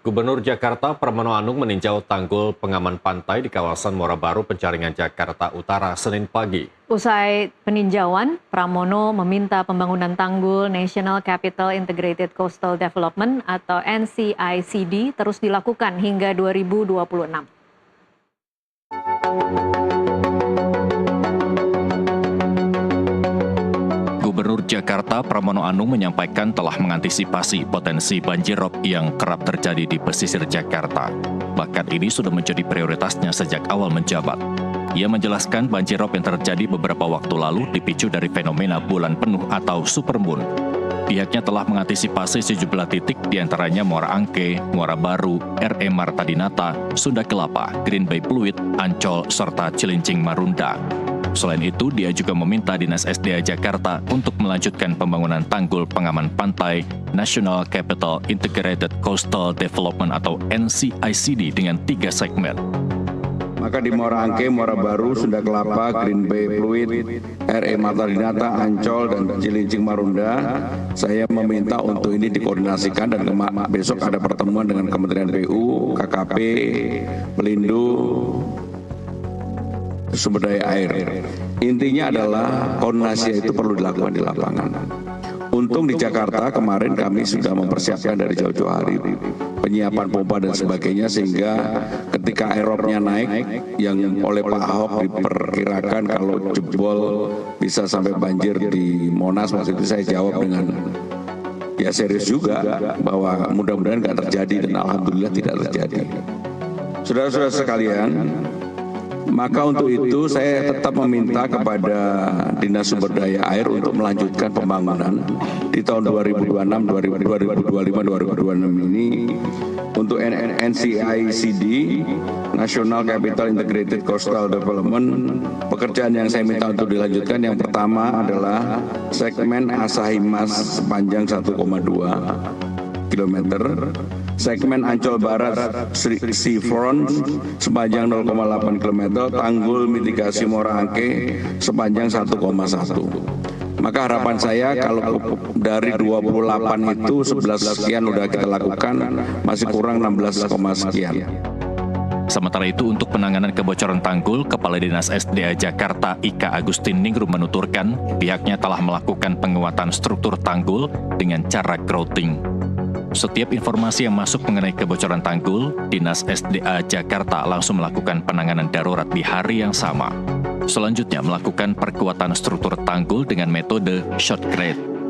Gubernur Jakarta Pramono Anung meninjau tanggul pengaman pantai di kawasan Muara Baru, Penjaringan, Jakarta Utara, Senin pagi. Usai peninjauan, Pramono meminta pembangunan tanggul National Capital Integrated Coastal Development atau NCICD terus dilakukan hingga 2026. Gubernur Jakarta Pramono Anung menyampaikan telah mengantisipasi potensi banjirop yang kerap terjadi di pesisir Jakarta. Bahkan ini sudah menjadi prioritasnya sejak awal menjabat. Ia menjelaskan banjirop yang terjadi beberapa waktu lalu dipicu dari fenomena bulan penuh atau supermoon. Pihaknya telah mengantisipasi sejumlah titik diantaranya Muara Angke, Muara Baru, RE Marta Dinata, Sunda Kelapa, Green Bay Pluit, Ancol, serta Cilincing Marunda. Selain itu, dia juga meminta Dinas SDA Jakarta untuk melanjutkan pembangunan tanggul pengaman pantai National Capital Integrated Coastal Development atau NCICD dengan 3 segmen. Maka di Muara Angke, Muara Baru, Sunda Kelapa, Green Bay Pluit, RE Marta Dinata, Ancol, dan Cilincing Marunda, saya meminta untuk ini dikoordinasikan dan besok ada pertemuan dengan Kementerian PU, KKP, Pelindo, sumber daya air. Intinya adalah koordinasi itu perlu dilakukan di lapangan. Untung di Jakarta kemarin kami sudah mempersiapkan dari jauh-jauh hari penyiapan pompa dan sebagainya, sehingga ketika aerobnya naik yang oleh Pak Ahok diperkirakan kalau jebol bisa sampai banjir di Monas, waktu itu saya jawab dengan ya serius juga bahwa mudah-mudahan nggak terjadi, dan alhamdulillah tidak terjadi. Saudara-saudara sekalian, maka untuk itu saya tetap meminta kepada Dinas Sumber Daya Air untuk melanjutkan pembangunan di tahun 2026, 2025, 2026 ini untuk NCICD, National Capital Integrated Coastal Development. Pekerjaan yang saya minta untuk dilanjutkan yang pertama adalah segmen Asahi Mas sepanjang 1,2 km, segmen Ancol Barat Seafront sepanjang 0,8 km, tanggul mitigasi Muara Angke sepanjang 1,1. Maka harapan saya kalau dari 28 itu 11 sekian udah kita lakukan, masih kurang 16, sekian. Sementara itu, untuk penanganan kebocoran tanggul, Kepala Dinas SDA Jakarta Ika Agustin Ningrum menuturkan pihaknya telah melakukan penguatan struktur tanggul dengan cara grouting. Setiap informasi yang masuk mengenai kebocoran tanggul, Dinas SDA Jakarta langsung melakukan penanganan darurat di hari yang sama. Selanjutnya melakukan perkuatan struktur tanggul dengan metode shotcrete.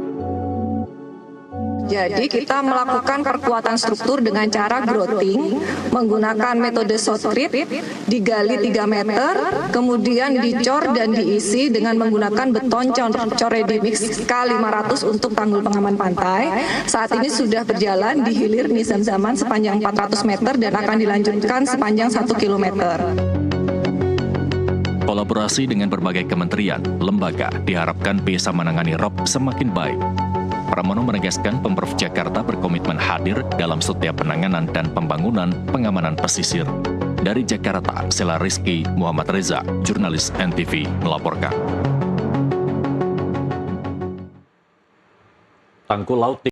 Jadi kita melakukan perkuatan struktur dengan cara grouting menggunakan metode shotcrete, digali 3 meter, kemudian dicor dan diisi dengan menggunakan beton cor ready mix K500 untuk tanggul pengaman pantai. Saat ini sudah berjalan di hilir Nisan Zaman sepanjang 400 meter dan akan dilanjutkan sepanjang 1 kilometer. Kolaborasi dengan berbagai kementerian, lembaga diharapkan bisa menangani rob semakin baik. Pramono menegaskan Pemprov Jakarta berkomitmen hadir dalam setiap penanganan dan pembangunan pengamanan pesisir. Dari Jakarta, Sela Rizky, Muhammad Reza, jurnalis NTV melaporkan. Tanggul laut